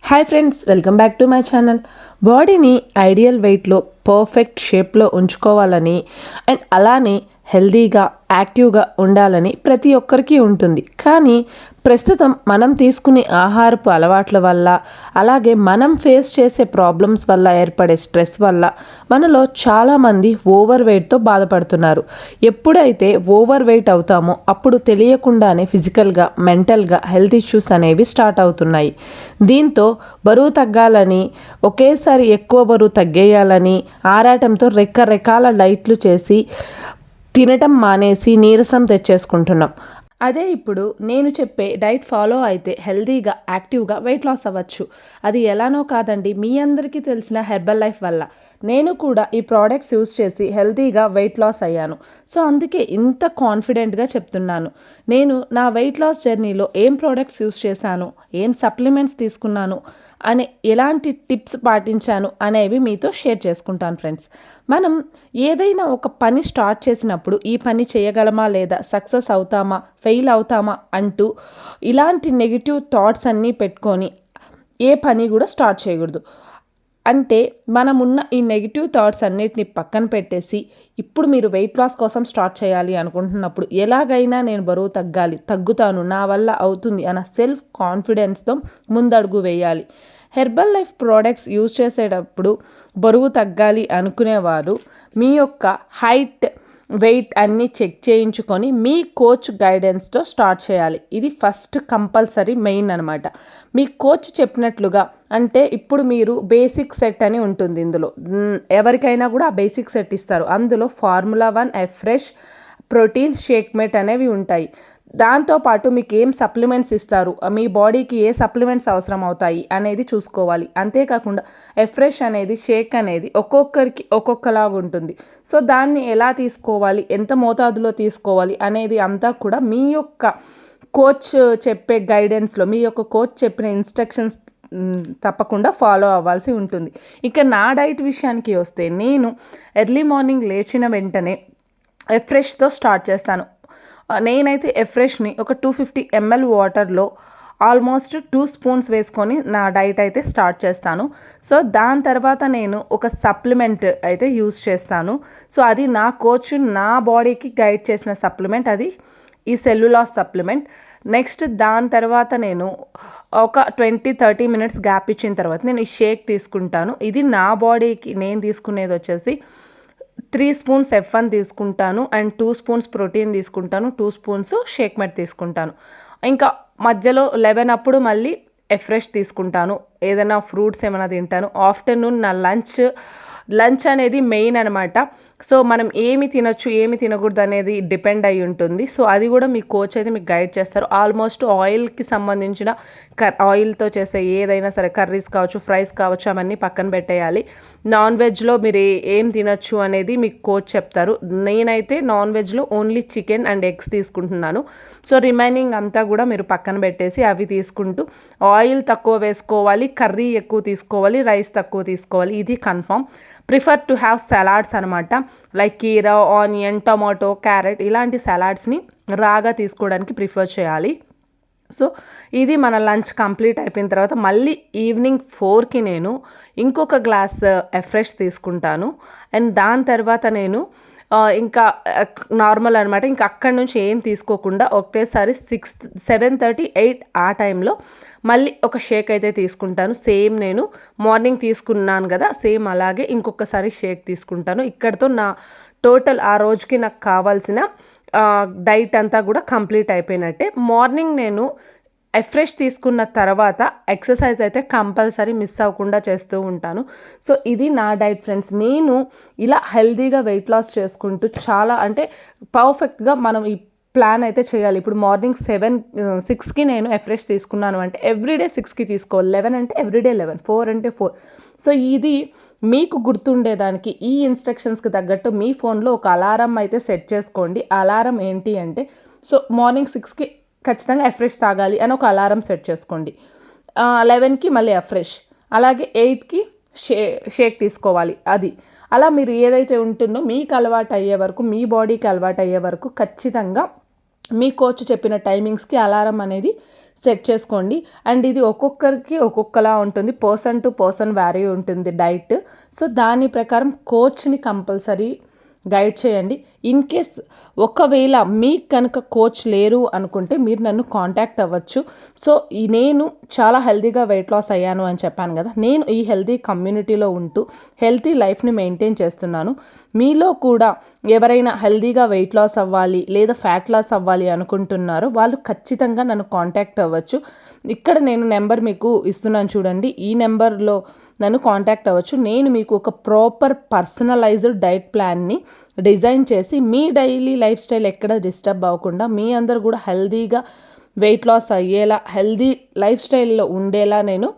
Hi friends, welcome back to my channel. బాడీని ideal వెయిట్లో perfect షేప్లో ఉంచుకోవాలని అండ్ అలానే హెల్దీగా యాక్టివ్గా ఉండాలని ప్రతి ఒక్కరికి ఉంటుంది. కానీ ప్రస్తుతం మనం తీసుకునే ఆహారపు అలవాట్ల వల్ల అలాగే మనం ఫేస్ చేసే ప్రాబ్లమ్స్ వల్ల ఏర్పడే స్ట్రెస్ వల్ల మనలో చాలామంది ఓవర్ వెయిట్తో బాధపడుతున్నారు. ఎప్పుడైతే ఓవర్ వెయిట్ అవుతామో అప్పుడు తెలియకుండానే ఫిజికల్గా మెంటల్గా హెల్త్ ఇష్యూస్ అనేవి స్టార్ట్ అవుతున్నాయి. దీంతో బరువు తగ్గాలని, ఒకేసారి ఎక్కువ బరువు తగ్గేయాలని ఆరాటంతో రకరకాల డైట్లు చేసి తినటం మానేసి నీరసం తెచ్చేసుకుంటున్నాం. అదే ఇప్పుడు నేను చెప్పే డైట్ ఫాలో అయితే హెల్తీగా యాక్టివ్గా వెయిట్ లాస్ అవ్వచ్చు. అది ఎలానో కాదండి, మీ అందరికీ తెలిసిన హెర్బల్ లైఫ్ వల్ల. నేను కూడా ఈ ప్రోడక్ట్స్ యూస్ చేసి హెల్తీగా వెయిట్ లాస్ అయ్యాను. సో అందుకే ఇంత కాన్ఫిడెంట్గా చెప్తున్నాను. నేను నా వెయిట్ లాస్ జర్నీలో ఏం ప్రోడక్ట్స్ యూస్ చేశాను, ఏం సప్లిమెంట్స్ తీసుకున్నాను అనే ఎలాంటి టిప్స్ పాటించాను అనేవి మీతో షేర్ చేసుకుంటాను ఫ్రెండ్స్. మనం ఏదైనా ఒక పని స్టార్ట్ చేసినప్పుడు ఈ పని చేయగలమా లేదా, సక్సెస్ అవుతామా ఫెయిల్ అవుతామా అంటూ ఇలాంటి నెగిటివ్ థాట్స్ అన్నీ పెట్టుకొని ఏ పని కూడా స్టార్ట్ చేయకూడదు. అంటే మనమున్న ఈ నెగిటివ్ థాట్స్ అన్నిటిని పక్కన పెట్టేసి ఇప్పుడు మీరు వెయిట్ లాస్ కోసం స్టార్ట్ చేయాలి అనుకుంటున్నప్పుడు ఎలాగైనా నేను బరువు తగ్గుతాను, నా వల్ల అవుతుంది అన్న సెల్ఫ్ కాన్ఫిడెన్స్తో ముందడుగు వేయాలి. హెర్బల్ లైఫ్ ప్రోడక్ట్స్ యూజ్ చేసేటప్పుడు బరువు తగ్గాలి అనుకునేవారు మీ యొక్క హైట్ వెయిట్ అన్నీ చెక్ చేయించుకొని మీ కోచ్ గైడెన్స్తో స్టార్ట్ చేయాలి. ఇది ఫస్ట్ కంపల్సరీ మెయిన్ అనమాట. మీ కోచ్ చెప్పినట్లుగా, అంటే ఇప్పుడు మీరు బేసిక్ సెట్ అని ఉంటుంది ఇందులో, ఎవరికైనా కూడా ఆ బేసిక్ సెట్ ఇస్తారు. అందులో formula 1, Afresh, protein, shake mate అనేవి ఉంటాయి. దాంతోపాటు మీకు ఏం సప్లిమెంట్స్ ఇస్తారు, మీ బాడీకి ఏ సప్లిమెంట్స్ అవసరం అవుతాయి అనేది చూసుకోవాలి. అంతేకాకుండా ఎఫ్రెష్ అనేది, షేక్ అనేది ఒక్కొక్కరికి ఒక్కొక్కలాగా ఉంటుంది. సో దాన్ని ఎలా తీసుకోవాలి, ఎంత మోతాదులో తీసుకోవాలి అనేది అంతా కూడా మీ యొక్క కోచ్ చెప్పే గైడెన్స్లో, మీ యొక్క కోచ్ చెప్పిన ఇన్స్ట్రక్షన్స్ తప్పకుండా ఫాలో అవ్వాల్సి ఉంటుంది. ఇక నా డైట్ విషయానికి వస్తే, నేను ఎర్లీ మార్నింగ్ లేచిన వెంటనే ఎఫ్రెష్తో స్టార్ట్ చేస్తాను. నేనైతే ఎఫ్రెష్ని ఒక 250 ml వాటర్లో ఆల్మోస్ట్ 2 స్పూన్స్ వేసుకొని నా డైట్ అయితే స్టార్ట్ చేస్తాను. సో దాని తర్వాత నేను ఒక సప్లిమెంట్ అయితే యూస్ చేస్తాను. సో అది నా కోచ్ నా బాడీకి గైడ్ చేసిన సప్లిమెంట్, అది ఈ సెల్యులాస్ సప్లిమెంట్. నెక్స్ట్ దాని తర్వాత నేను ఒక 20-30 మినిట్స్ గ్యాప్ ఇచ్చిన తర్వాత నేను ఈ షేక్ తీసుకుంటాను. ఇది నా బాడీకి నేను తీసుకునేది వచ్చేసి 3 స్పూన్స్ F1 తీసుకుంటాను అండ్ 2 స్పూన్స్ ప్రోటీన్ తీసుకుంటాను, 2 స్పూన్స్ షేక్ మెట్ తీసుకుంటాను. ఇంకా మధ్యలో 11 అప్పుడు మళ్ళీ ఎఫ్రెష్ తీసుకుంటాను, ఏదైనా ఫ్రూట్స్ ఏమైనా తింటాను. ఆఫ్టర్నూన్ నా లంచ్ అనేది మెయిన్ అనమాట. సో మనం ఏమి తినొచ్చు ఏమి తినకూడదు అనేది డిపెండ్ అయి ఉంటుంది. సో అది కూడా మీ కోచ్ అయితే మీకు గైడ్ చేస్తారు. ఆల్మోస్ట్ ఆయిల్కి సంబంధించిన ఆయిల్తో చేసే ఏదైనా సరే, కర్రీస్ కావచ్చు, ఫ్రైస్ కావచ్చు, అవన్నీ పక్కన పెట్టేయాలి. నాన్ వెజ్లో మీరు ఏం తినొచ్చు అనేది మీకు కోచ్ చెప్తారు. నేనైతే నాన్ వెజ్లో ఓన్లీ చికెన్ అండ్ ఎగ్స్ తీసుకుంటున్నాను. సో రిమైనింగ్ అంతా కూడా మీరు పక్కన పెట్టేసి అవి తీసుకుంటూ ఆయిల్ తక్కువ వేసుకోవాలి, కర్రీ ఎక్కువ తీసుకోవాలి, రైస్ తక్కువ తీసుకోవాలి. ఇది confirm. Prefer to have salads అనమాట, లైక్ కీరా, ఆనియన్, టొమాటో, క్యారెట్ ఇలాంటి సలాడ్స్ని రాగా తీసుకోవడానికి ప్రిఫర్ చేయాలి. సో ఇది మన లంచ్ కంప్లీట్ అయిపోయిన తర్వాత మళ్ళీ ఈవినింగ్ 4కి నేను ఇంకొక గ్లాస్ ఎఫ్రెష్ తీసుకుంటాను. అండ్ దాని తర్వాత నేను ఇంకా నార్మల్ అనమాట, ఇంకా అక్కడి నుంచి ఏం తీసుకోకుండా ఒకటేసారి 7:30, 8 ఆ టైంలో మళ్ళీ ఒక షేక్ అయితే తీసుకుంటాను. సేమ్ నేను మార్నింగ్ తీసుకున్నాను కదా, సేమ్ అలాగే ఇంకొకసారి షేక్ తీసుకుంటాను. ఇక్కడితో నా టోటల్ ఆ రోజుకి నాకు కావాల్సిన డైట్ అంతా కూడా కంప్లీట్ అయిపోయినట్టే. మార్నింగ్ నేను ఎఫ్రెష్ తీసుకున్న తర్వాత ఎక్సర్సైజ్ అయితే కంపల్సరీ మిస్ అవ్వకుండా చేస్తూ ఉంటాను. సో ఇది నా డైట్ ఫ్రెండ్స్. నేను ఇలా హెల్తీగా వెయిట్ లాస్ చేసుకుంటూ చాలా అంటే పర్ఫెక్ట్గా మనం ఈ ప్లాన్ అయితే చేయాలి. ఇప్పుడు మార్నింగ్ 6కి నేను ఎఫ్రెష్ తీసుకున్నాను అంటే ఎవ్రీడే 6కి తీసుకోవాలి. 11 అంటే ఎవ్రీడే 11, 4 అంటే 4. సో ఇది మీకు గుర్తుండేదానికి ఈ ఇన్స్ట్రక్షన్స్కి తగ్గట్టు మీ ఫోన్లో ఒక అలారం అయితే సెట్ చేసుకోండి. అలారం ఏంటి అంటే, సో మార్నింగ్ 6కి ఖచ్చితంగా ఎఫ్రెష్ తాగాలి అని ఒక అలారం సెట్ చేసుకోండి. 11కి మళ్ళీ ఎఫ్రెష్, అలాగే 8కి షేక్ తీసుకోవాలి. అది అలా మీరు ఏదైతే ఉంటుందో మీకు అలవాటు అయ్యే వరకు, మీ బాడీకి అలవాటు అయ్యే వరకు ఖచ్చితంగా మీ కోచ్ చెప్పిన టైమింగ్స్కి అలారం అనేది సెట్ చేసుకోండి. అండ్ ఇది ఒక్కొక్కరికి ఒక్కొక్కలా ఉంటుంది, పర్సన్ టు పర్సన్ వ్యారీ ఉంటుంది డైట్. సో దాని ప్రకారం కోచ్ని కంపల్సరీ గైడ్ చేయండి. ఇన్ కేస్ ఒకవేళ మీకు కనుక కోచ్ లేరు అనుకుంటే మీరు నన్ను కాంటాక్ట్ అవ్వచ్చు. సో నేను చాలా హెల్తీగా వెయిట్ లాస్ అయ్యాను అని చెప్పాను కదా, నేను ఈ హెల్తీ కమ్యూనిటీలో ఉంటూ హెల్తీ లైఫ్ని మెయింటైన్ చేస్తున్నాను. మీలో కూడా ఎవరైనా హెల్తీగా వెయిట్ లాస్ అవ్వాలి లేదా ఫ్యాట్ లాస్ అవ్వాలి అనుకుంటున్నారో వాళ్ళు ఖచ్చితంగా నన్ను కాంటాక్ట్ అవ్వచ్చు. ఇక్కడ నేను నెంబర్ మీకు ఇస్తున్నాను చూడండి, ఈ నెంబర్లో నన్ను కాంటాక్ట్ అవ్వచ్చు. నేను మీకు ఒక ప్రాపర్ పర్సనలైజ్డ్ డైట్ ప్లాన్ని డిజైన్ చేసి మీ డైలీ లైఫ్ స్టైల్ ఎక్కడ డిస్టర్బ్ అవ్వకుండా మీ అందరు కూడా హెల్తీగా వెయిట్ లాస్ అయ్యేలా, హెల్తీ లైఫ్ స్టైల్లో ఉండేలా నేను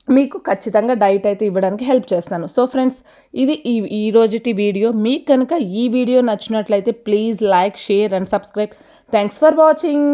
మీకు ఖచ్చితంగా డైట్ అయితే ఇవ్వడానికి హెల్ప్ చేస్తాను. సో ఫ్రెండ్స్, ఇది ఈ రోజుటి వీడియో. మీకు కనుక ఈ వీడియో నచ్చినట్లయితే please like, share and subscribe. Thanks for watching.